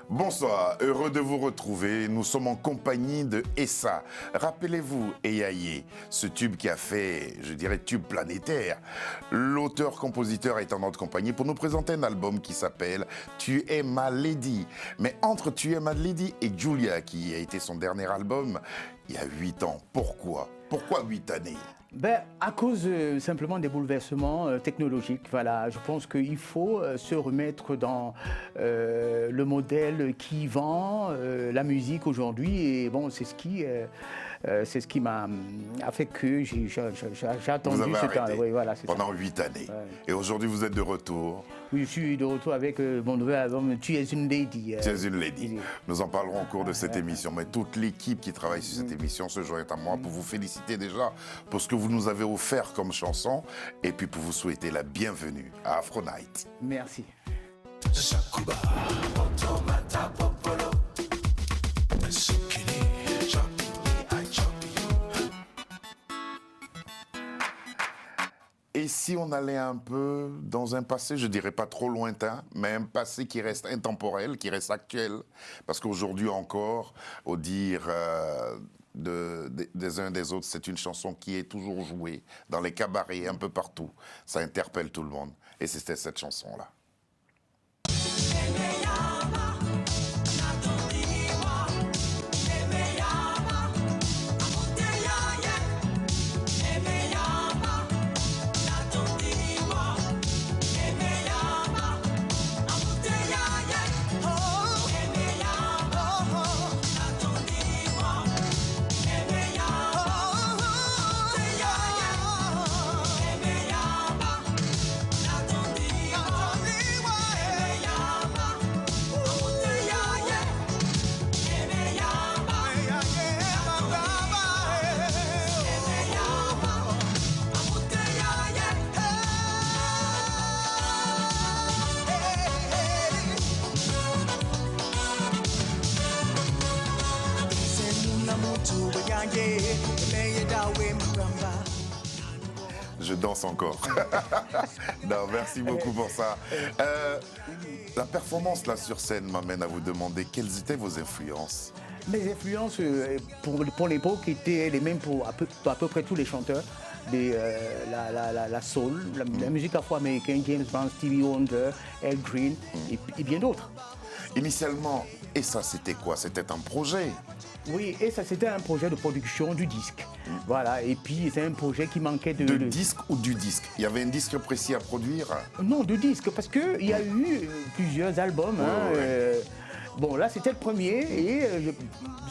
Bonsoir, heureux de vous retrouver. Nous sommes en compagnie de Essa. Rappelez-vous, Eyaye, ce tube qui a fait, je dirais, tube planétaire. L'auteur-compositeur est en notre compagnie pour nous présenter un album qui s'appelle Tu es ma lady. Mais entre Tu es ma lady et Julia, qui a été son dernier album, il y a 8 ans. Pourquoi 8 années? À cause simplement des bouleversements technologiques. Voilà, je pense qu'il faut se remettre dans le modèle qui vend la musique aujourd'hui. Et bon, c'est ce qui m'a fait que j'ai attendu ce temps. Oui, voilà, pendant 8 années. Ouais. Et aujourd'hui, vous êtes de retour. Oui, je suis de retour avec mon nouvel album Tu es une lady. Tu es une lady. Nous en parlerons au cours de cette émission. Mais toute l'équipe qui travaille sur cette émission se joint à moi pour vous féliciter déjà pour ce que vous nous avez offert comme chanson et puis pour vous souhaiter la bienvenue à Afro Night. Merci. Et si on allait un peu dans un passé, je dirais pas trop lointain, mais un passé qui reste intemporel, qui reste actuel, parce qu'aujourd'hui encore, au dire des uns des autres, c'est une chanson qui est toujours jouée dans les cabarets, un peu partout. Ça interpelle tout le monde. Et c'était cette chanson-là. Je danse encore. Non, merci beaucoup pour ça. La performance là sur scène m'amène à vous demander quelles étaient vos influences. Mes influences pour l'époque étaient les mêmes pour à peu près tous les chanteurs. La soul, la musique afro-américaine, James Brown, Stevie Wonder, Al Green et bien d'autres. Initialement, et ça c'était quoi? C'était un projet? Oui, et ça c'était un projet de production du disque. Voilà, et puis c'est un projet qui manquait de... De disque ou du disque? Il y avait un disque précis à produire? Non, de disque, parce qu'il y a eu plusieurs albums. Bon, là c'était le premier, et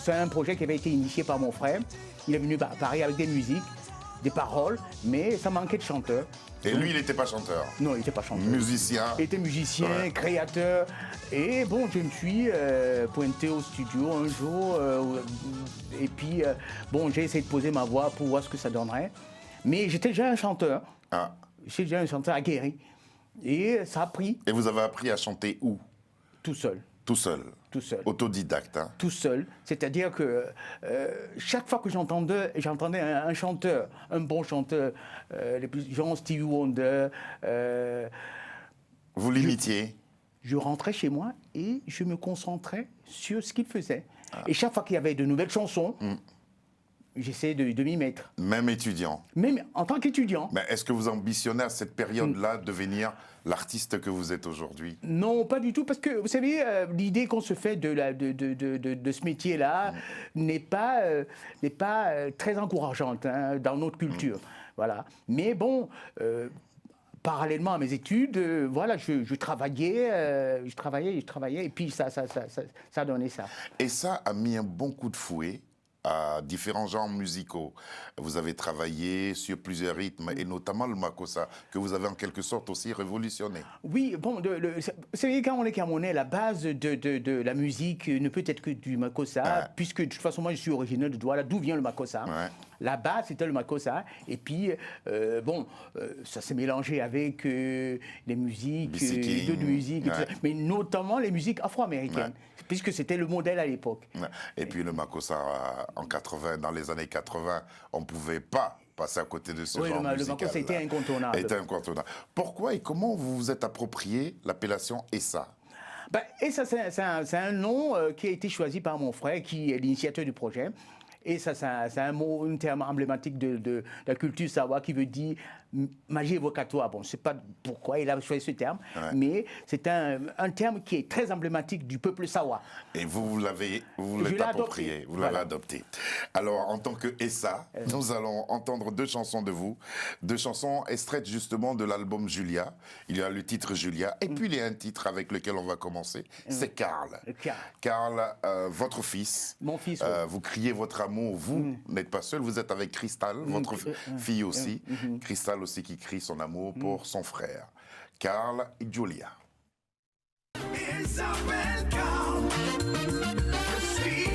c'est un projet qui avait été initié par mon frère. Il est venu à Paris avec des musiques, des paroles, mais ça manquait de chanteurs. Et lui, il n'était pas chanteur? Non, il n'était pas chanteur. Musicien? Il était musicien, créateur. Et bon, je me suis pointé au studio un jour. Et puis, bon, j'ai essayé de poser ma voix pour voir ce que ça donnerait. Mais j'étais déjà un chanteur. Ah. J'étais déjà un chanteur aguerri. Et ça a pris. Et vous avez appris à chanter où? Tout seul. Tout seul? Tout seul. Autodidacte, hein? Tout seul. C'est-à-dire que chaque fois que j'entendais un chanteur, un bon chanteur, les plus genre Stevie Wonder... Vous l'imitiez? Je rentrais chez moi et je me concentrais sur ce qu'il faisait. Et chaque fois qu'il y avait de nouvelles chansons, j'essayais de m'y mettre. Même étudiant? Même en tant qu'étudiant. Mais est-ce que vous ambitionnez à cette période-là devenir l'artiste que vous êtes aujourd'hui? Non, pas du tout, parce que vous savez, l'idée qu'on se fait de ce métier-là n'est pas très encourageante dans notre culture. Voilà. Mais bon... parallèlement à mes études, voilà, je travaillais, et puis ça a donné ça. Et ça a mis un bon coup de fouet à différents genres musicaux. Vous avez travaillé sur plusieurs rythmes, et notamment le makossa, que vous avez en quelque sorte aussi révolutionné. Oui, bon, vous savez, quand on est camerounais, la base de la musique ne peut être que du makossa, puisque de toute façon, moi, je suis originaire de Douala, d'où vient le makossa. La base, c'était le makossa, et puis, ça s'est mélangé avec les musiques, d'autres musiques, mais notamment les musiques afro-américaines, puisque c'était le modèle à l'époque. Et puis le makossa, en 80, dans les années 80, on ne pouvait pas passer à côté de ce genre musical. Le makossa était incontournable. Pourquoi et comment vous vous êtes approprié l'appellation Essa? Et ça, c'est un nom qui a été choisi par mon frère, qui est l'initiateur du projet. Et ça, c'est un terme emblématique de la culture Sawa qui veut dire magie évocatoire. Bon, je ne sais pas pourquoi il a choisi ce terme, mais c'est un terme qui est très emblématique du peuple Sawa. Et vous l'avez approprié, vous l'avez adopté. Alors, en tant que Essa, nous allons entendre 2 chansons de vous, 2 chansons extraites justement de l'album Julia. Il y a le titre Julia, et puis il y a un titre avec lequel on va commencer, c'est Karl. Karl, votre fils. Mon fils, vous criez votre amour, vous n'êtes pas seul, vous êtes avec Crystal, votre fille aussi. Crystal aussi qui crie son amour pour son frère. Karl et Julia. Il s'appelle Karl, je suis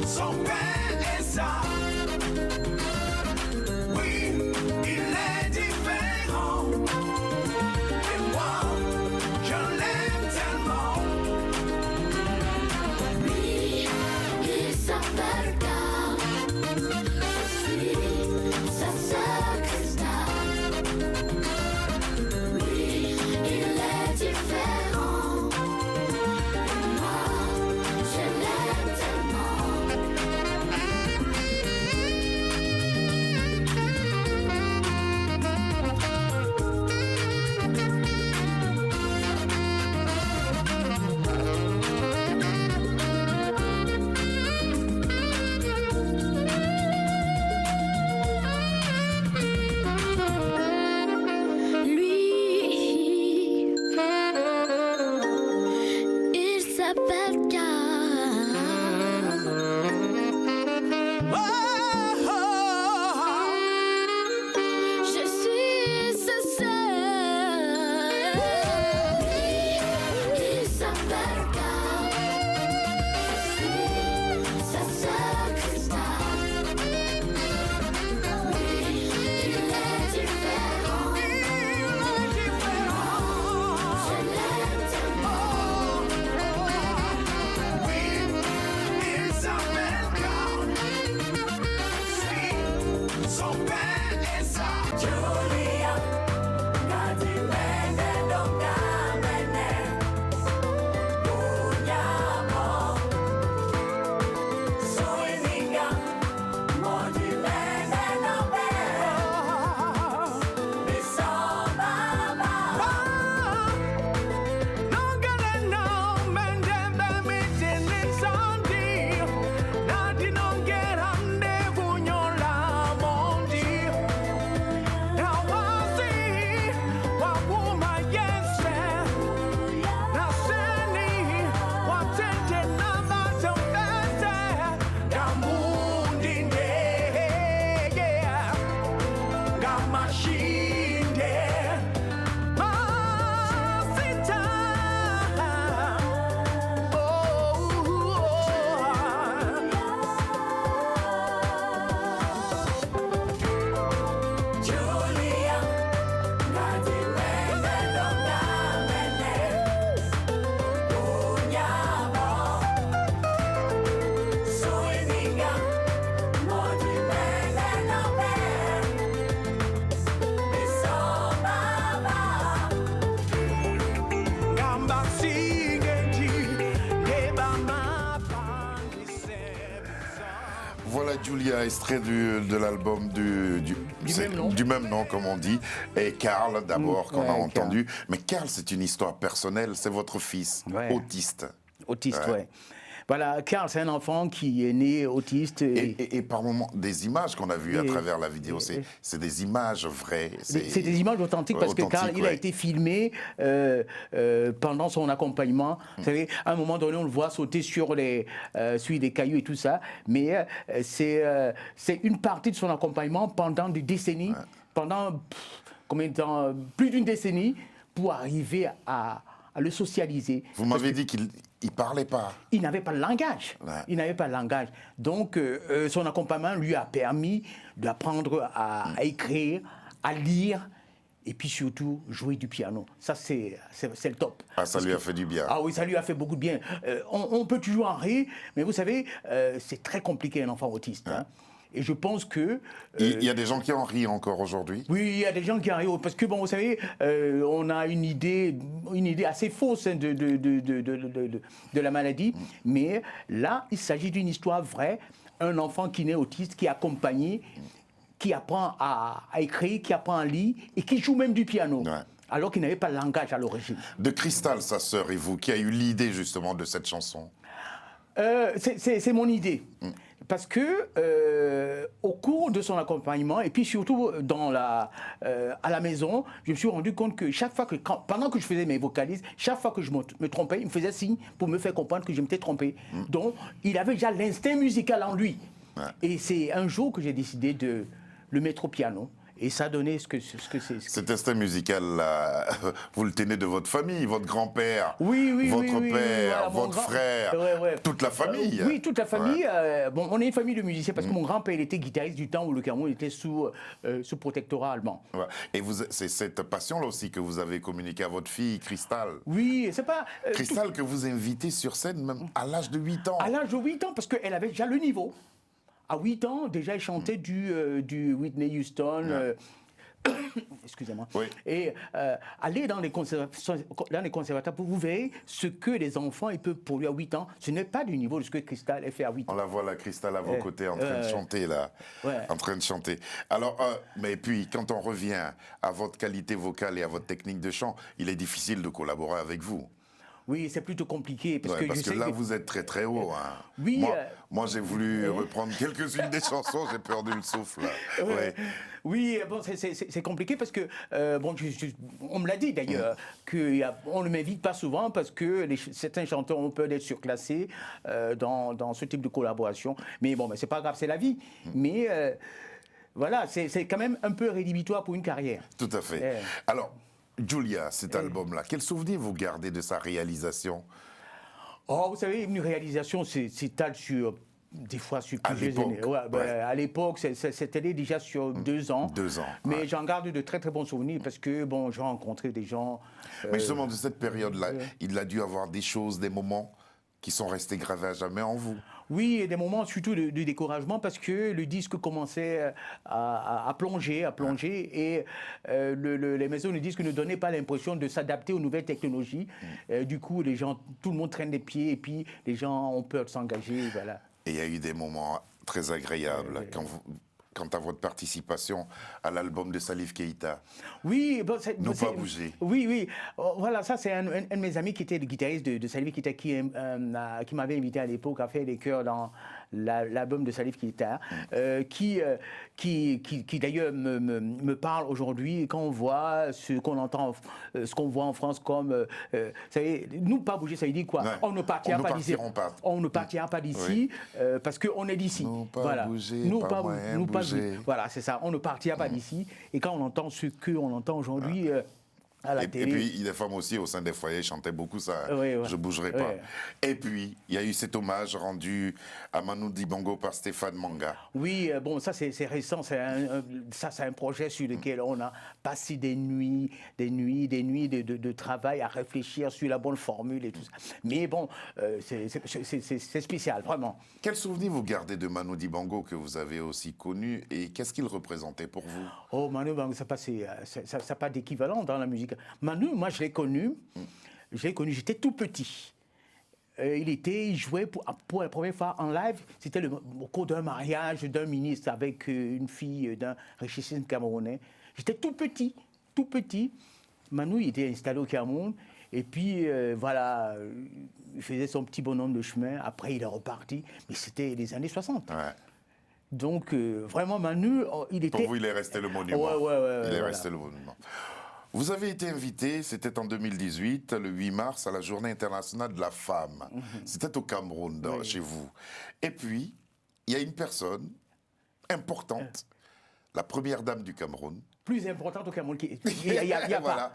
son père et ça. Oui, il est différent. Et moi, je l'aime tellement. Lui, il s'appelle Karl, je suis sa sœur Christa. Lui, il est différent. Moi, je l'aime tellement. Lui, il s'appelle Karl. Je suis sa sœur. Lui, il s'appelle Karl. Je suis sa sœur Christa. Lui, il est différent. Je l'aime tellement. Il s'appelle Karl, je suis son père et ça. Julia, Nati Mene, Donga Mene, Bunyamo, Soininga, Modi Mene, Nobe, Bisomama. Julia, Nati Mene, Donga Mene, Bunyamo, Soininga, Modi Mene, Nobe, Bisomama. Gamba Singeji, Gebama Pandise. Voilà Julia, extrait de l'album du même nom, comme on dit. Et Karl, d'abord, qu'on a entendu. Mais Karl, c'est une histoire personnelle, c'est votre fils, autiste. Autiste, ouais. Voilà, Karl, c'est un enfant qui est né autiste. Et par moments, des images qu'on a vues à travers la vidéo, c'est des images vraies. C'est des images authentiques parce que Karl, il a été filmé pendant son accompagnement. Vous savez, à un moment donné, on le voit sauter sur des cailloux et tout ça. Mais c'est une partie de son accompagnement pendant des décennies, pendant combien de temps, plus d'une décennie, pour arriver à le socialiser. Vous m'avez dit qu'il ne parlait pas. Il n'avait pas de langage. Ouais. Il n'avait pas de langage. Donc, son accompagnement lui a permis d'apprendre à écrire, à lire, et puis surtout jouer du piano. Ça, c'est le top. Ah, ça lui a fait du bien. Ah oui, ça lui a fait beaucoup de bien. On peut toujours en rire, mais vous savez, c'est très compliqué un enfant autiste. Hein. Et je pense que... Il y a des gens qui en rient encore aujourd'hui. Oui, il y a des gens qui arrivent, parce que, bon, vous savez, on a une idée assez fausse hein, de la maladie, mais là, il s'agit d'une histoire vraie. Un enfant qui naît autiste, qui est accompagné, qui apprend à écrire, qui apprend à lire, et qui joue même du piano, Ouais. alors qu'il n'avait pas de langage à l'origine. De Cristal, sa sœur, et vous, qui a eu l'idée justement de cette chanson. C'est mon idée. Parce que au cours de son accompagnement, et puis surtout à la maison, je me suis rendu compte que chaque fois pendant que je faisais mes vocalises, chaque fois que je me trompais, il me faisait signe pour me faire comprendre que je m'étais trompé. Donc, il avait déjà l'instinct musical en lui. Ouais. Et c'est un jour que j'ai décidé de le mettre au piano. Et ça a donné ce que c'est. Cet instinct musical, là, vous le tenez de votre famille, votre grand-père, Oui, votre père, voilà, mon votre frère, ouais. toute la famille. Oui, toute la famille. Ouais. Bon, on est une famille de musiciens parce que mon grand-père il était guitariste du temps où le Cameroun était sous protectorat allemand. Ouais. Et c'est cette passion-là aussi que vous avez communiqué à votre fille, Cristal. Oui, c'est pas... Cristal que vous invitez sur scène même à l'âge de 8 ans. À l'âge de 8 ans, parce qu'elle avait déjà le niveau. À 8 ans, déjà, elle chantait du Whitney Houston... excusez-moi. Oui. Et aller dans les conservatoires pour vous verrez ce que les enfants ils peuvent produire à 8 ans. Ce n'est pas du niveau de ce que Cristal a fait à 8 ans. On la voit, la Cristal à vos côtés en train de chanter, là. Ouais. En train de chanter. Alors, mais puis, quand on revient à votre qualité vocale et à votre technique de chant, il est difficile de collaborer avec vous. Oui, c'est plutôt compliqué. Parce Ouais, que, je sais là, que... vous êtes très très haut. Hein. Oui, moi j'ai voulu reprendre quelques-unes des chansons, j'ai perdu le souffle. Là. Ouais. Oui, bon, c'est compliqué parce que, bon, on me l'a dit d'ailleurs, qu'on ne m'invite pas souvent parce que certains chanteurs ont peur d'être surclassés dans ce type de collaboration. Mais bon, c'est pas grave, c'est la vie. Mais voilà, c'est quand même un peu rédhibitoire pour une carrière. Tout à fait. Alors, Julia, cet album-là, quel souvenir vous gardez de sa réalisation? Oh, vous savez, une réalisation, s'étale sur... Des fois sur plusieurs années. À l'époque, c'était déjà sur 2 ans. 2 ans. Mais j'en garde de très très bons souvenirs parce que bon, j'ai rencontré des gens. Mais justement, de cette période-là, il a dû avoir des choses, des moments qui sont restés gravés à jamais en vous. Oui, et des moments surtout de découragement parce que le disque commençait à plonger, et les maisons de disques ne donnaient pas l'impression de s'adapter aux nouvelles technologies. Du coup, tout le monde traîne des pieds et puis les gens ont peur de s'engager. Voilà. Et il y a eu des moments très agréables quant à votre participation à l'album de Salif Keïta. Oui, bon, Ne pas bouger. Oui. Voilà, ça c'est un de mes amis qui était le guitariste de Salif Keïta qui m'avait invité à l'époque à faire des chœurs dans l'album de Salif Keïta, qui d'ailleurs me parle aujourd'hui quand on voit ce qu'on entend, ce qu'on voit en France comme, vous savez, nous pas bouger, ça veut dire quoi? Ouais. On ne partira pas d'ici. On ne partira pas d'ici parce qu'on est d'ici. Nous pas voilà. bouger, Nous pas pas moyen nous pas bouger. Voilà, c'est ça. On ne partira pas d'ici. Et quand on entend ce qu'on entend aujourd'hui à la télé. Et puis, les femmes aussi, au sein des foyers, chantaient beaucoup ça. Oui. Je bougerai pas. Et puis, il y a eu cet hommage rendu à Manu Dibango par Stéphane Manga. Oui, bon, ça c'est récent. C'est un projet sur lequel on a passé des nuits de travail à réfléchir sur la bonne formule et tout ça. Mais bon, c'est spécial, vraiment. Quel souvenir vous gardez de Manu Dibango que vous avez aussi connu et qu'est-ce qu'il représentait pour vous? Oh, Manu Dibango, ça n'a pas d'équivalent dans la musique. Manu, moi, je l'ai connu, j'étais tout petit. Il jouait pour la première fois en live, c'était au cours d'un mariage d'un ministre avec une fille d'un richissime camerounais. J'étais tout petit. Manu, il était installé au Cameroun, et puis voilà, il faisait son petit bonhomme de chemin, après il est reparti, mais c'était les années 60. Ouais. Donc, vraiment, Manu, il était... Pour vous, il est resté le monument. Il est resté le monument. Vous avez été invité, c'était en 2018, le 8 mars, à la Journée internationale de la femme. C'était au Cameroun, chez vous. Et puis, il y a une personne importante, la première dame du Cameroun. Plus importante au Cameroun. Il y a voilà. pas.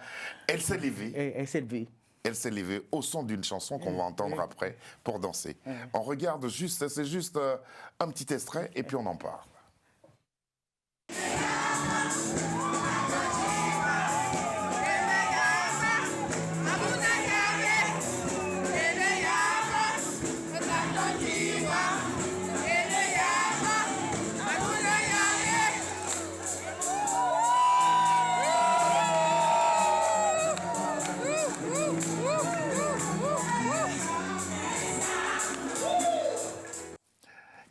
Elle s'est levée. Elle s'est levée. Elle s'est levée au son d'une chanson qu'on va entendre après pour danser. On regarde juste, c'est juste un petit extrait et puis on en parle. Ele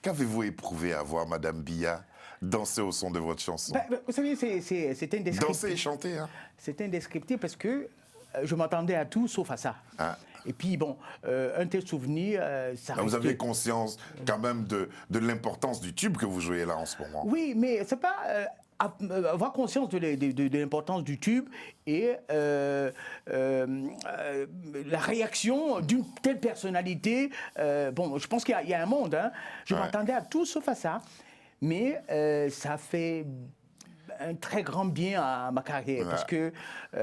Qu'avez-vous éprouvé à voir Madame Biya danser au son de votre chanson? Vous savez, c'est indescriptible. Danser et chanter, hein? C'est indescriptible parce que je m'attendais à tout sauf à ça. Ah. Et puis, bon, un tel souvenir, ça Vous reste- avez conscience quand même de l'importance du tube que vous jouez là en ce moment. Oui, mais c'est pas avoir conscience de l'importance du tube et la réaction d'une telle personnalité. Bon, je pense qu'il y a un monde. Hein. Je m'attendais à tout sauf à ça. Mais ça fait un très grand bien à ma carrière. Parce que,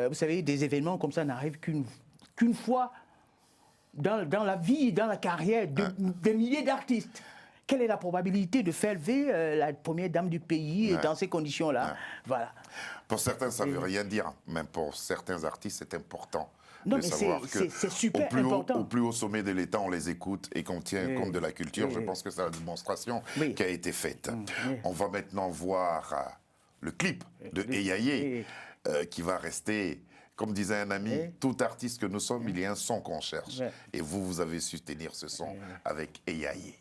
vous savez, des événements comme ça n'arrivent qu'une fois dans la vie, dans la carrière des milliers d'artistes. Quelle est la probabilité de faire lever la première dame du pays dans ces conditions-là? Voilà. Pour certains, ça ne veut rien dire. Même pour certains artistes, c'est important. Non, de mais savoir que c'est super au plus important. au plus haut sommet de l'État, on les écoute et qu'on tient compte de la culture. Je pense que c'est la démonstration qui a été faite. On va maintenant voir le clip de Eyaye qui va rester, comme disait un ami, tout artiste que nous sommes, il y a un son qu'on cherche. Et vous avez su tenir ce son avec Eyaye.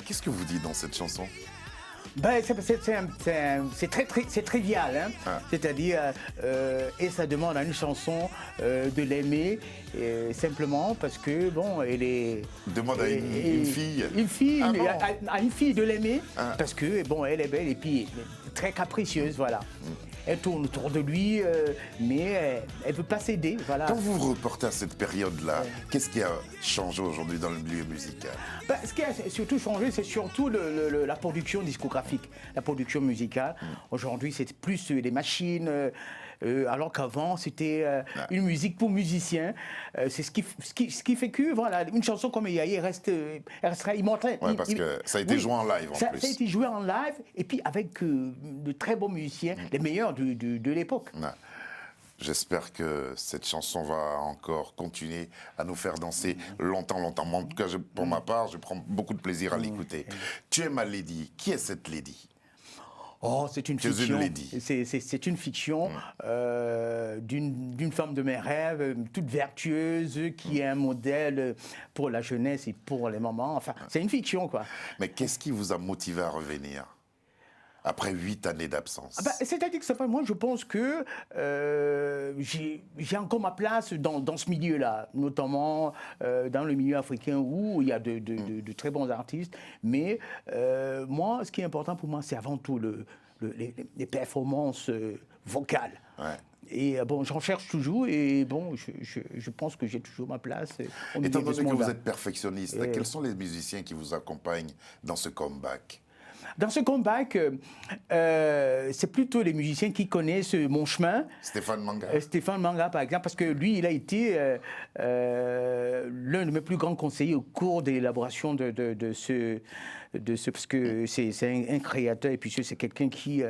Qu'est-ce que vous dites dans cette chanson? Ben, c'est trivial, hein? C'est-à-dire, et ça demande à une chanson de l'aimer simplement parce que, bon, elle est... Demande à une fille. Une fille, Ah bon? à une fille de l'aimer parce que, bon, elle est belle et puis très capricieuse, voilà. Elle tourne autour de lui, mais elle ne peut pas céder, voilà. Quand vous vous reportez à cette période-là, qu'est-ce qui a changé aujourd'hui dans le milieu musical? Ben, ce qui a surtout changé, c'est surtout la production discographique, la production musicale. Aujourd'hui, c'est plus des machines, alors qu'avant, c'était une musique pour musiciens. C'est ce qui fait que, voilà, une chanson comme Eyaye elle restera immortelle. Ouais, parce que ça a été joué en live, en plus. Ça a été joué en live, et puis avec de très bons musiciens, les meilleurs de l'époque. Ouais. J'espère que cette chanson va encore continuer à nous faire danser longtemps, longtemps. Moi, en tout cas, pour ma part, je prends beaucoup de plaisir à l'écouter. Tu es ma lady. Qui est cette lady? Oh, c'est une Tu es fiction. une lady. C'est une fiction d'une femme de mes rêves, toute vertueuse, qui est un modèle pour la jeunesse et pour les mamans. Enfin, c'est une fiction, quoi. Mais qu'est-ce qui vous a motivé à revenir après 8 années d'absence? Ah bah, c'est-à-dire que moi, je pense que j'ai encore ma place dans ce milieu-là, notamment dans le milieu africain où il y a de très bons artistes. Mais moi, ce qui est important pour moi, c'est avant tout les performances vocale. Ouais. Et bon, j'en cherche toujours et bon, je pense que j'ai toujours ma place. Au milieu Étant de donné ce que vous monde-là. êtes perfectionniste, quels sont les musiciens qui vous accompagnent dans ce comeback? Dans ce comeback, c'est plutôt les musiciens qui connaissent mon chemin. Stéphane Manga. Stéphane Manga, par exemple, parce que lui, il a été l'un de mes plus grands conseillers au cours de l'élaboration de ce... Parce que c'est un créateur, et puis c'est quelqu'un qui...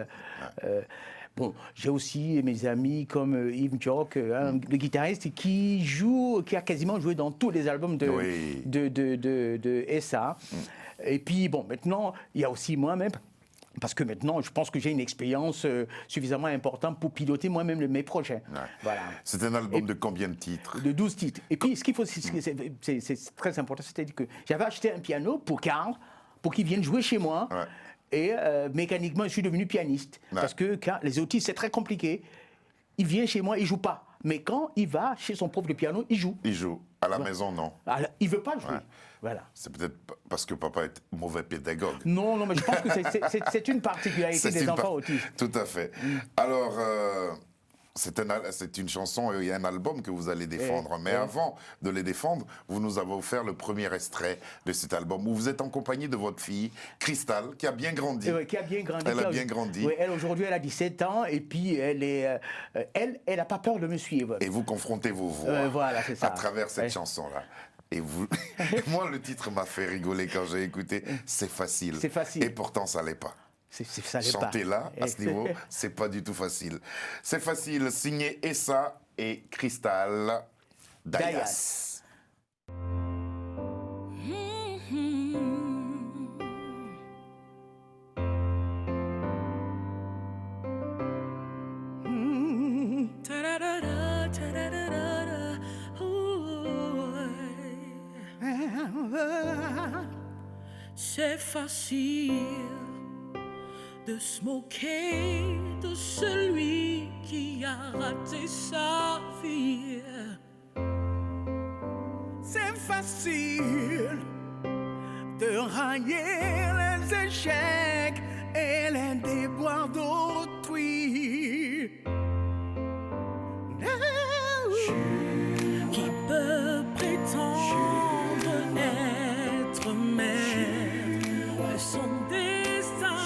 Bon, j'ai aussi mes amis comme Yves Jock, le guitariste qui a quasiment joué dans tous les albums de SA. Et puis, bon, maintenant, il y a aussi moi-même, parce que maintenant, je pense que j'ai une expérience suffisamment importante pour piloter moi-même mes projets. Ouais. Voilà. C'est un album de combien de titres? De 12 titres. Et puis, ce qu'il faut, c'est très important, c'est-à-dire que j'avais acheté un piano pour Karl, pour qu'il vienne jouer chez moi. Ouais. Et mécaniquement, je suis devenu pianiste. Ouais. Parce que quand les autistes, c'est très compliqué. Il vient chez moi, il joue pas. Mais quand il va chez son prof de piano, il joue. Il joue. À la maison, non. Alors, il veut pas jouer. Ouais. Voilà. C'est peut-être parce que papa est mauvais pédagogue. Non, mais je pense que c'est une particularité des enfants autistes. Tout à fait. Alors, c'est une chanson et un album que vous allez défendre. Mais avant de les défendre, vous nous avez offert le premier extrait de cet album où vous êtes en compagnie de votre fille, Cristal, qui a bien grandi. Qui a bien grandi. Elle a bien grandi. Oui, elle, aujourd'hui, elle a 17 ans et puis elle n'a pas peur de me suivre. Et vous confrontez vos voix voilà, c'est ça. à travers cette chanson-là. Et vous, moi, le titre m'a fait rigoler quand j'ai écouté. C'est facile. C'est facile. Et pourtant, ça l'est pas. Ça l'est pas. Chanter là, à ce niveau, c'est pas du tout facile. C'est facile, signé Essa et Cristal Dayas. Ta-da-da-da, ta-da-da-da-da, ooh. C'est facile de se moquer de celui qui a raté sa vie. C'est facile de railler les échecs et les déboires d'autrui. Qui peut prétendre être maître de son destin?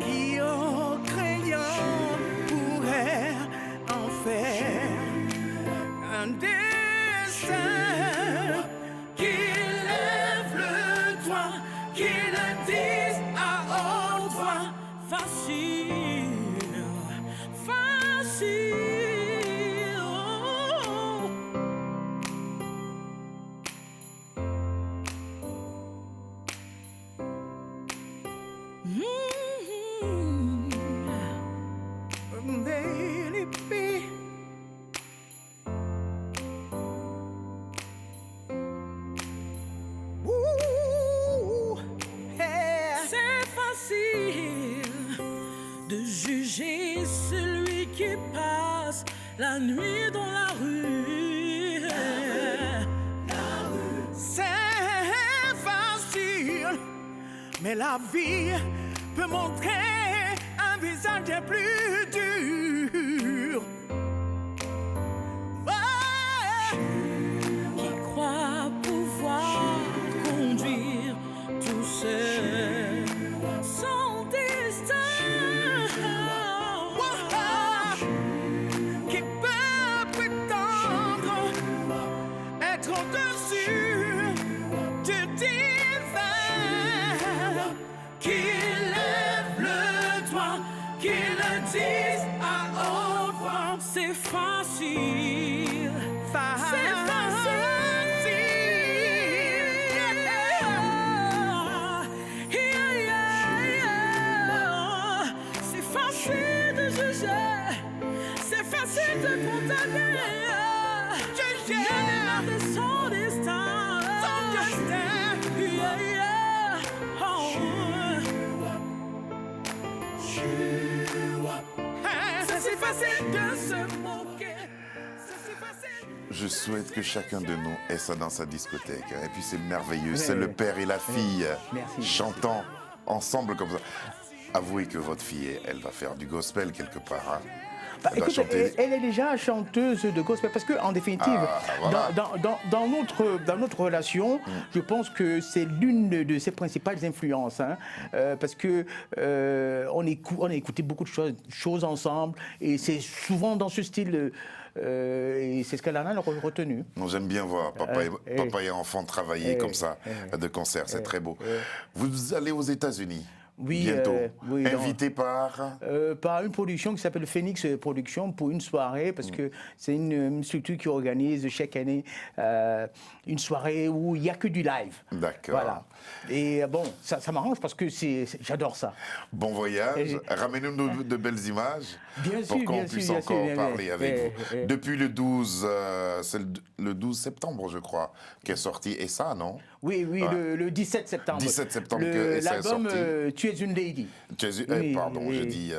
Qui en craignant pourrait en faire un dessin? Qu'il lève le doigt, qu'il le dise à haute voix. Facile, facile, oh. C'est facile de juger celui qui passe la nuit dans la rue. C'est facile, mais la vie peut montrer un visage des plus dur. Qui croit pouvoir conduire tout seul son destin. Qui peut prétendre être au-dessus du divin. Qui lève le doigt, qui le dise à haute voix. C'est facile, c'est facile. C'est facile de juger, c'est facile de condamner. Juger de son destin, son destin. Oh. C'est facile de se moquer. C'est facile. Je souhaite que chacun de nous ait ça dans sa discothèque. Et puis c'est merveilleux. C'est le père et la fille Merci. chantant ensemble comme ça. avouez que votre fille, elle va faire du gospel quelque part. Hein. Bah, Elle va écoute, chanter. elle est déjà chanteuse de gospel parce qu'en définitive, voilà. dans notre relation, je pense que c'est l'une de ses principales influences. Hein, parce que on a écouté beaucoup de choses ensemble et c'est souvent dans ce style. Et c'est ce qu'elle en a retenu. Non, j'aime bien voir papa et enfant travailler comme ça, de concert, c'est très beau. Vous allez aux États-Unis Oui, bientôt, oui, invité par... par une production qui s'appelle Phoenix Production pour une soirée, parce que c'est une structure qui organise chaque année une soirée où il n'y a que du live. D'accord. Voilà. Et bon, ça m'arrange parce que j'adore ça. Bon voyage, ramenez-nous de belles images Bien pour sûr, qu'on bien puisse sûr, bien encore sûr, parler avec vous. ouais. Depuis le 12, c'est le 12 septembre, je crois, qu'est sorti ESSA, non? Oui, Ouais. le 17 septembre. 17 septembre que ESSA est l'album sorti. Tu es une lady. Eh, pardon, je dis...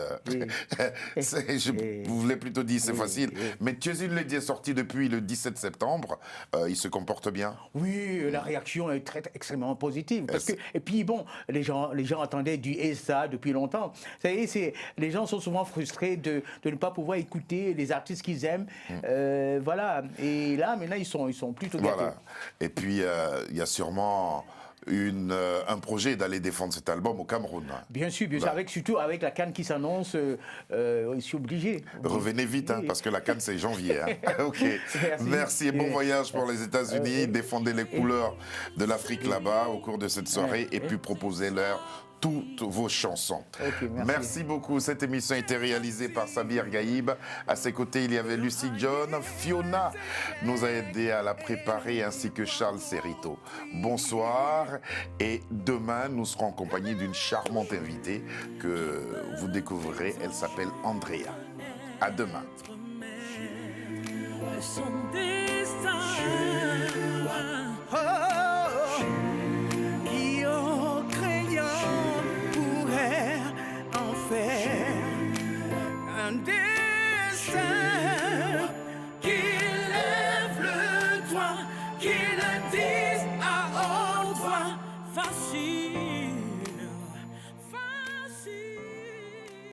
oui. Vous voulez plutôt dire, c'est facile. Mais Tu es une lady est sorti depuis le 17 septembre. Il se comporte bien? Oui, la réaction est extrêmement positive. Et puis bon, les gens attendaient du ESSA depuis longtemps. Vous savez, les gens sont souvent frustrés de ne pas pouvoir écouter les artistes qu'ils aiment. Voilà. Et là, maintenant, ils sont plutôt gâtés. Voilà. Et puis, il y a sûrement un projet d'aller défendre cet album au Cameroun. Bien sûr, surtout avec la CAN qui s'annonce, je suis obligé. Revenez vite, hein, parce que la CAN, c'est janvier. Hein. Ok. Merci et bon voyage pour les États-Unis. Défendez les couleurs de l'Afrique là-bas au cours de cette soirée et puis proposez-leur toutes vos chansons. Ok, merci beaucoup. Cette émission a été réalisée par Sabir Gaïb. À ses côtés, il y avait Lucy John. Fiona nous a aidé à la préparer, ainsi que Charles Serrito. Bonsoir. Et demain, nous serons en compagnie d'une charmante invitée que vous découvrirez. Elle s'appelle Andrea. À demain. Son destin.